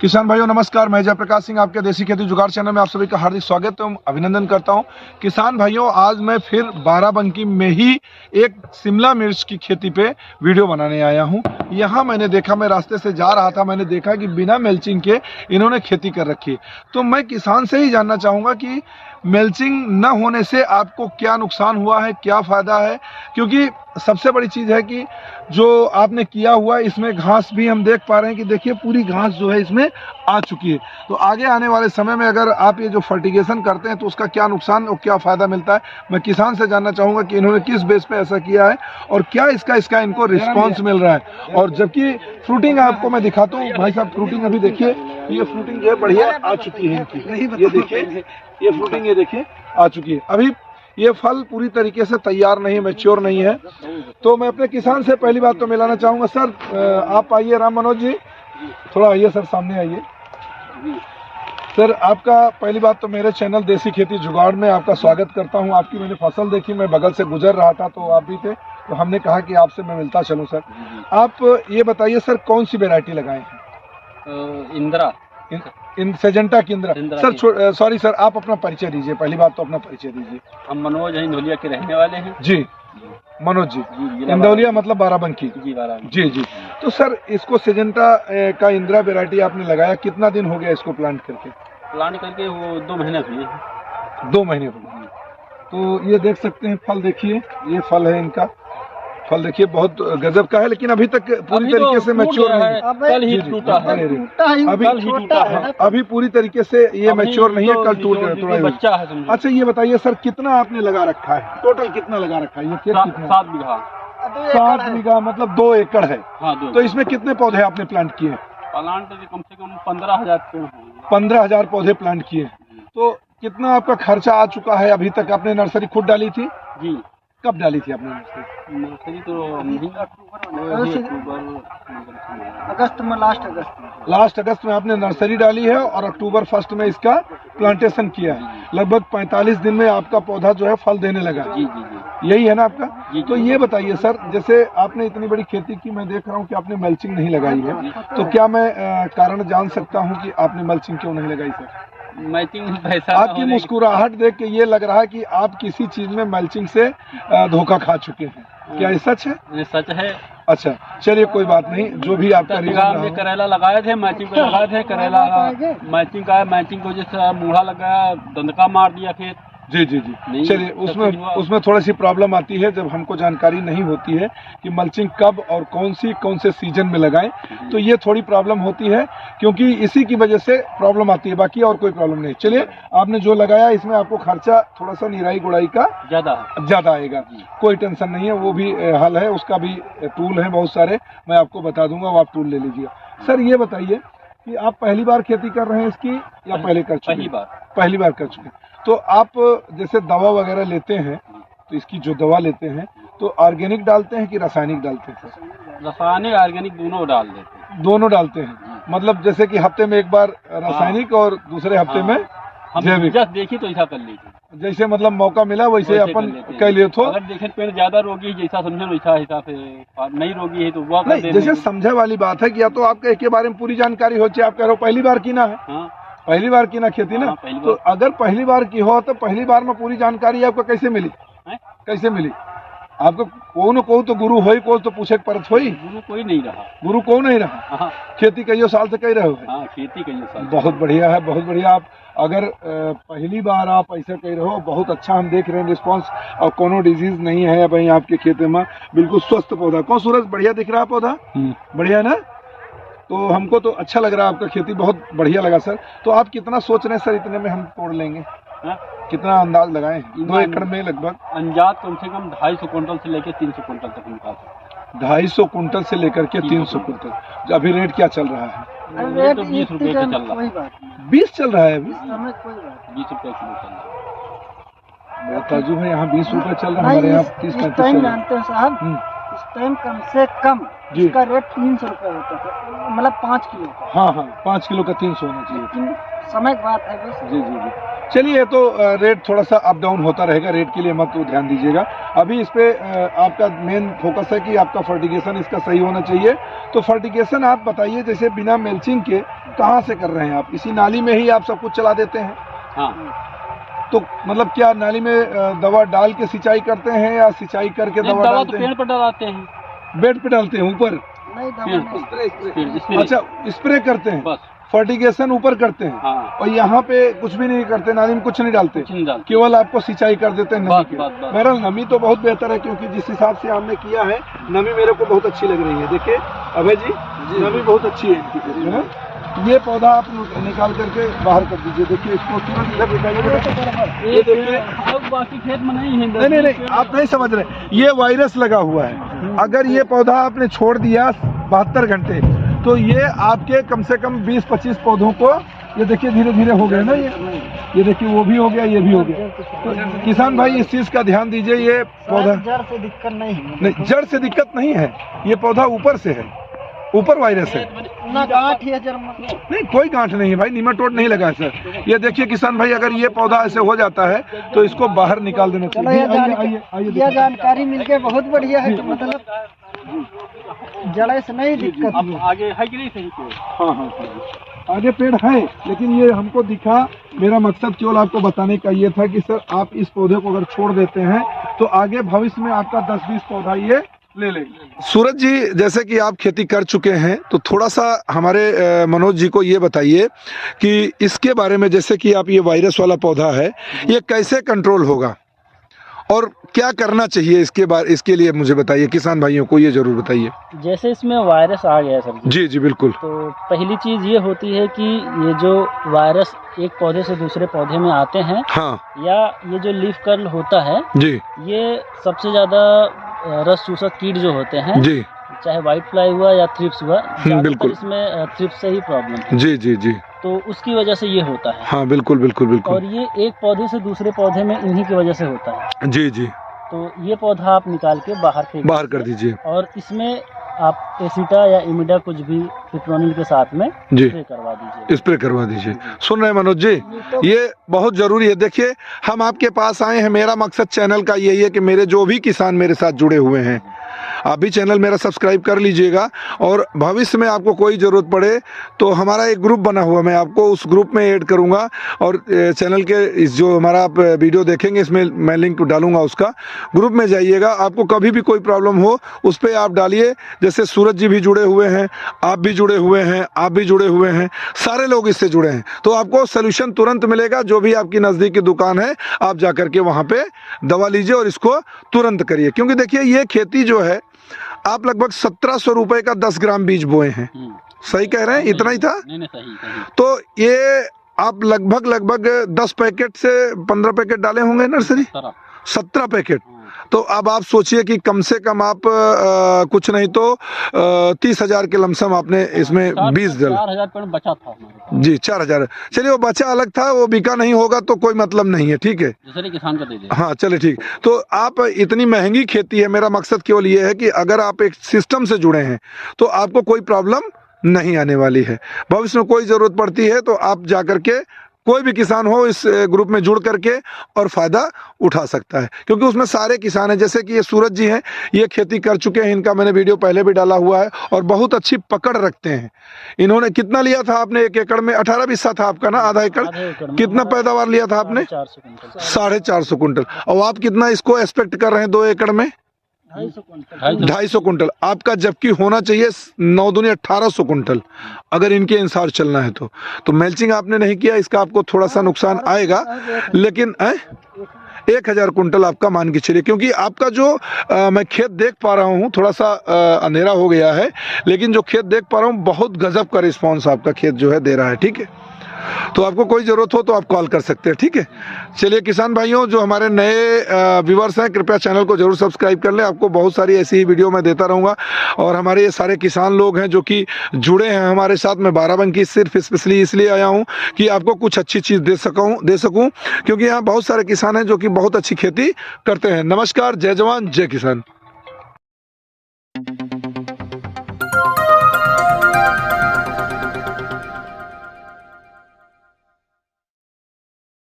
किसान भाइयों नमस्कार, मैं जयप्रकाश सिंह आपके देसी खेती जुगाड़ चैनल में आप सभी का हार्दिक स्वागत एवं अभिनंदन करता हूं। किसान भाइयों, आज मैं फिर बाराबंकी में ही एक शिमला मिर्च की खेती पे वीडियो बनाने आया हूं। यहां मैंने देखा, मैं रास्ते से जा रहा था, मैंने देखा कि बिना मल्चिंग के इन्होंने खेती कर रखी है। तो मैं किसान से ही जानना चाहूँगा कि मल्चिंग न होने से आपको क्या नुकसान हुआ है, क्या फ़ायदा है, क्योंकि सबसे बड़ी चीज़ है कि जो आपने किया हुआ इसमें घास भी हम देख पा रहे हैं कि देखिए पूरी घास जो है इसमें आ चुकी है। तो आगे आने वाले समय में अगर आप ये जो फर्टिगेशन करते हैं तो उसका क्या नुकसान और क्या फ़ायदा मिलता है, मैं किसान से जानना चाहूँगा कि इन्होंने किस बेस पे ऐसा किया है और क्या इसका इनको रिस्पॉन्स मिल रहा है। और जबकि फ्रूटिंग आपको मैं दिखाता हूँ, भाई साहब फ्रूटिंग अभी देखिए, ये फ्रूटिंग जो है बढ़िया आ चुकी है इनकी, ये देखिए ये फ्रूटिंग, ये देखिए आ चुकी है। अभी ये फल पूरी तरीके से तैयार नहीं, मैच्योर नहीं है। तो मैं अपने किसान से पहली बात तो मिलाना चाहूँगा। सर आप आइए, राम मनोज जी थोड़ा आइए सर, सामने आइए सर। आपका पहली बात तो मेरे चैनल देसी खेती जुगाड़ में आपका स्वागत करता हूं। आपकी मैंने फसल देखी, मैं बगल से गुजर रहा था तो आप भी थे, तो हमने कहा कि आपसे मैं मिलता चलूं। सर आप ये बताइए सर, कौन सी वैरायटी लगाए हैं? इंदिरा, सेजेंटा की इंदिरा। सर सॉरी सर, आप अपना परिचय दीजिए, पहली बात तो अपना परिचय दीजिए। हम मनोज हैं, इंदौलिया के रहने वाले हैं। जी मनोज जी, इंदौलिया मतलब बाराबंकी। जी बाराबंकी। जी जी। तो सर इसको सेजेंटा का इंदिरा वैरायटी आपने लगाया, कितना दिन हो गया इसको प्लांट करके? प्लांट करके वो 2 महीने हुए हैं। 2 महीने हो गए। तो ये देख सकते हैं, फल देखिए, ये फल है इनका, फल देखिए बहुत गजब का है, लेकिन अभी तक पूरी तरीके से मैच्योर नहीं है। कल ही टूटा है, अभी पूरी तरीके से ये मैच्योर नहीं है, कल टूट थोड़ा बच्चा है। अच्छा ये बताइए सर, कितना आपने लगा रखा है, टोटल कितना लगा रखा है? ये खेत कितना? 7 बीघा। 7 बीघा मतलब 2 एकड़ है। हाँ, 2। तो इसमें कितने पौधे आपने प्लांट किए? प्लांट कम से कम 15,000 पेड़ होंगे। 15,000 पौधे प्लांट किए। तो कितना आपका खर्चा आ चुका है अभी तक? आपने नर्सरी खुद डाली थी? जी। कब डाली थी आपने नर्सरी? नर्सरी तो अगस्त में, लास्ट अगस्त में आपने नर्सरी डाली है और अक्टूबर 1 में इसका प्लांटेशन किया है। लगभग 45 दिन में आपका पौधा जो है फल देने लगा। जी जी जी, यही है ना आपका? जी। तो ये बताइए सर, जैसे आपने इतनी बड़ी खेती की, मैं देख रहा हूँ कि आपने मल्चिंग नहीं लगाई है, तो क्या मैं कारण जान सकता हूँ कि आपने मल्चिंग क्यों नहीं लगाई सर? मल्चिंग पैसा आपकी मुस्कुराहट देख के ये लग रहा है कि आप किसी चीज में मल्चिंग से धोखा खा चुके हैं। क्या ये सच है? ये सच है। अच्छा चलिए, कोई बात नहीं, जो भी आपका रीजन रहा हो। करेला लगाए थे, मैचिंग पे लगाए थे करेला, मैचिंग का मैचिंग को जैसे मूढ़ा लगाया, दंदका मार दिया खेत। जी जी जी। चलिए, उसमें थोड़ी सी प्रॉब्लम आती है जब हमको जानकारी नहीं होती है कि मल्चिंग कब और कौन से सीजन में लगाएं, तो ये थोड़ी प्रॉब्लम होती है, क्योंकि इसी की वजह से प्रॉब्लम आती है, बाकी और कोई प्रॉब्लम नहीं। चलिए, आपने जो लगाया इसमें आपको खर्चा थोड़ा सा निराई गुड़ाई का ज्यादा आएगा, कोई टेंशन नहीं है, वो भी हल है, उसका भी टूल है बहुत सारे, मैं आपको बता दूंगा, वो आप टूल ले लीजिएगा। सर ये बताइए कि आप पहली बार खेती कर रहे हैं इसकी या पहले कर चुके? पहली बार कर चुके। तो आप जैसे दवा वगैरह लेते हैं, तो इसकी जो दवा लेते हैं तो ऑर्गेनिक डालते हैं कि रासायनिक डालते हैं? रासायनिक ऑर्गेनिक दोनों डाल देते हैं। दोनों डालते हैं, मतलब जैसे कि हफ्ते में एक बार रासायनिक और दूसरे हफ्ते में जैविक। देखी तो ऐसा कर लीजिए, जैसे मतलब मौका मिला वैसे अपन कह लिए। तो अगर देखें पेड़ ज्यादा रोगी जैसा समझे वैसा हिसाब से, नहीं रोगी है तो वो नहीं, जैसे समझे वाली बात है कि या तो आपका एक के बारे में पूरी जानकारी हो, चाहे आप कह रहे हो पहली बार की ना है। हाँ, पहली बार की ना खेती ना। तो अगर पहली बार की हो तो पहली बार में पूरी जानकारी आपको कैसे मिली? कैसे मिली आपको? को तो गुरु हो, को तो पूछे परत हो। गुरु कोई नहीं रहा। गुरु को नहीं रहा। खेती कई साल से कह रहे हो? खेती कई साल। बहुत बढ़िया है, बहुत बढ़िया। आप अगर पहली बार आप ऐसा कह रहे हो, बहुत अच्छा हम देख रहे हैं रिस्पांस, और कोनो डिजीज नहीं है भाई आपके खेत में, बिल्कुल स्वस्थ पौधा। कौन सूरज बढ़िया दिख रहा है पौधा? बढ़िया ना। तो हमको तो अच्छा लग रहा है, आपका खेती बहुत बढ़िया लगा सर। तो आप कितना सोच रहे हैं सर, इतने में हम तोड़ लेंगे? कितना अंदाज लगाए हैं? 2 एकड़ में लगभग अंदाज कम से कम 250 कुंटल से लेकर 300 कुंटल तक निकाल सकते। 250 कुंटल से लेकर के 300 कुंटल। अभी रेट क्या चल रहा है? रेट तो 20 रुपए का चल रहा है। 20 चल रहा है अभी? 20 रुपए किलो चल रहा है। ताजू है, यहाँ 20 रुपए चल रहा है, हमारे यहाँ 30-35 जानते हैं साहब, इस टाइम कम से कम इसका रेट 300 रुपए होता था, मतलब 5 किलो का। हाँ हाँ, 5 किलो का 300 होना चाहिए। समय की बात है बस। जी जी जी। चलिए, तो रेट थोड़ा सा अप डाउन होता रहेगा, रेट के लिए मत तो ध्यान दीजिएगा। अभी इस पे आपका मेन फोकस है कि आपका फर्टिगेशन इसका सही होना चाहिए। तो फर्टिगेशन आप बताइए, जैसे बिना मेल्चिंग के कहाँ से कर रहे हैं आप? इसी नाली में ही आप सब कुछ चला देते हैं? हाँ, तो मतलब क्या नाली में दवा डाल के सिंचाई करते हैं या सिंचाई करके नहीं, दवा दवा तो डालते पेड़ हैं? पर डलाते हैं, बेड पे डालते हैं ऊपर? नहीं दवा पेड़ नहीं। पेड़ स्प्रे। अच्छा, स्प्रे करते हैं, बस। फर्टिगेशन ऊपर करते हैं, हाँ, और यहाँ पे कुछ भी नहीं करते, नाली में कुछ नहीं डालते, कुछ नहीं डालते। केवल आपको सिंचाई कर देते हैं नमी बस, के। बस, बस। बहरहाल नमी तो बहुत बेहतर है, क्योंकि जिस हिसाब से हमने किया है नमी मेरे को बहुत अच्छी लग रही है। देखिए अभय जी, नमी बहुत अच्छी है इनकी, है ना? ये पौधा आप निकाल करके बाहर कर दीजिए। देखिए इसको तुरंत इधर दिखाइए बेटा। ये देखिए, अब बाकी खेत में नहीं है। नहीं नहीं नहीं, आप नहीं समझ रहे, ये वायरस लगा हुआ है। अगर ये पौधा आपने छोड़ दिया 72 घंटे, तो ये आपके कम से कम 20-25 पौधों को, ये देखिए धीरे धीरे हो गया ना, ये देखिए वो भी हो गया, ये भी हो गया। तो किसान भाई इस चीज का ध्यान दीजिए। ये पौधा जड़ से दिक्कत नहीं है। नहीं, जड़ से दिक्कत नहीं है, ये पौधा ऊपर से है, ऊपर वायरस है। ना गांठ है जड़ में। नहीं, कोई गांठ नहीं है भाई, नीमाटोड नहीं लगा है सर। ये देखिए किसान भाई, अगर ये पौधा ऐसे हो जाता है तो इसको बाहर निकाल देना चलो चाहिए। ये आइए यह जानकारी मिलके बहुत बढ़िया है। तो मतलब जड़ से नहीं दिक्कत अब है। आगे है कि नहीं सही पेड़? हाँ हाँ हाँ, आगे पेड़ है, लेकिन ये हमको दिखा, मेरा मकसद केवल आपको बताने का ये था कि सर आप इस पौधे को अगर छोड़ देते हैं तो आगे भविष्य में आपका 10-20 पौधा ये ले लेंगे। सूरज जी, जैसे कि आप खेती कर चुके हैं, तो थोड़ा सा हमारे मनोज जी को ये बताइए कि इसके बारे में, जैसे कि आप ये वायरस वाला पौधा है, ये कैसे कंट्रोल होगा और क्या करना चाहिए इसके लिए मुझे बताइए, किसान भाइयों को ये जरूर बताइए। जैसे इसमें वायरस आ गया है सर जी, जी जी बिल्कुल। तो पहली चीज़ ये होती है कि ये जो वायरस एक पौधे से दूसरे पौधे में आते हैं, हाँ या ये जो लीफ कर्ल होता है, जी ये सबसे ज़्यादा रस चूसक कीट जो होते हैं, जी चाहे व्हाइट फ्लाई हुआ या थ्रिप्स हुआ, बिल्कुल। इसमें थ्रिप्स से ही प्रॉब्लम है, जी जी जी, तो उसकी वजह से ये होता है। हाँ बिल्कुल बिल्कुल और बिल्कुल। ये एक पौधे से दूसरे पौधे में इन्हीं की वजह से होता है। जी जी, तो ये पौधा आप निकाल के बाहर कर दीजिए। और इसमें आप एसिटा या इमिडा कुछ भी फिप्रोनिल के साथ में जी स्प्रे करवा दीजिए। स्प्रे करवा दीजिए। सुन रहे हैं मनोज जी, ये बहुत जरूरी है। देखिए हम आपके पास आए हैं, मेरा मकसद चैनल का यही है कि मेरे जो भी किसान मेरे साथ जुड़े हुए हैं, आप भी चैनल मेरा सब्सक्राइब कर लीजिएगा, और भविष्य में आपको कोई ज़रूरत पड़े तो हमारा एक ग्रुप बना हुआ, मैं आपको उस ग्रुप में ऐड करूंगा, और चैनल के इस जो हमारा आप वीडियो देखेंगे इसमें मैं लिंक डालूंगा, उसका ग्रुप में जाइएगा। आपको कभी भी कोई प्रॉब्लम हो उस पर आप डालिए। जैसे सूरज जी भी जुड़े हुए हैं, आप भी जुड़े हुए हैं, आप भी जुड़े हुए हैं, सारे लोग इससे जुड़े हैं, तो आपको सोल्यूशन तुरंत मिलेगा। जो भी आपकी नज़दीकी दुकान है आप जा करके वहाँ पे दवा लीजिए और इसको तुरंत करिए। क्योंकि देखिए ये खेती जो है, आप लगभग 1700 रुपए का 10 ग्राम बीज बोए हैं, सही कह रहे हैं? इतना ही था? नहीं सही। तो ये आप लगभग 10 पैकेट से 15 पैकेट डाले होंगे नर्सरी, 17 पैकेट। तो अब आप सोचिए कि कम से कम आप कुछ नहीं तो 30,000 के लमसम आपने इसमें बीज डाला। 4,000 पेड़ बचा था हमारे। जी 4,000, चलिए वो बचा अलग था, वो बिका नहीं होगा तो कोई मतलब नहीं है, ठीक है, दूसरे किसान को दे दे। हाँ चले ठीक। तो आप इतनी महंगी खेती है, मेरा मकसद केवल ये है कि अगर आप एक सिस्टम से जुड़े हैं तो आपको कोई प्रॉब्लम नहीं आने वाली है। भविष्य में कोई ज़रूरत पड़ती है तो आप जा करके, कोई भी किसान हो इस ग्रुप में जुड़ करके और फायदा उठा सकता है, क्योंकि उसमें सारे किसान हैं। जैसे कि ये सूरज जी हैं, ये खेती कर चुके हैं, इनका मैंने वीडियो पहले भी डाला हुआ है और बहुत अच्छी पकड़ रखते हैं। इन्होंने कितना लिया था आपने? 1 एकड़ में 18 बिस्सा था आपका ना, आधा एकड़। कितना पैदावार लिया था आपने? 450 कुंटल। और आप कितना इसको एक्सपेक्ट कर रहे हैं 2 एकड़ में? 250 कुंटल आपका, जबकि होना चाहिए 9 दूनी 1800 कुंटल अगर इनके अनुसार चलना है तो मैल्चिंग आपने नहीं किया, इसका आपको थोड़ा सा नुकसान आएगा, लेकिन 1000 कुंटल आपका मान के चलिए। क्योंकि आपका जो मैं खेत देख पा रहा हूँ, थोड़ा सा अंधेरा हो गया है, लेकिन जो खेत देख पा रहा हूँ बहुत गजब का रिस्पॉन्स आपका खेत जो है दे रहा है, ठीक है। तो आपको कोई ज़रूरत हो तो आप कॉल कर सकते हैं, ठीक है। चलिए किसान भाइयों, जो हमारे नए व्यूवर्स हैं, कृपया चैनल को जरूर सब्सक्राइब कर लें, आपको बहुत सारी ऐसी ही वीडियो मैं देता रहूँगा। और हमारे ये सारे किसान लोग हैं जो कि जुड़े हैं हमारे साथ, मैं बाराबंकी सिर्फ स्पेशली इसलिए आया हूँ कि आपको कुछ अच्छी चीज़ दे सकूँ, क्योंकि यहाँ बहुत सारे किसान हैं जो कि बहुत अच्छी खेती करते हैं। नमस्कार, जय जवान जय किसान।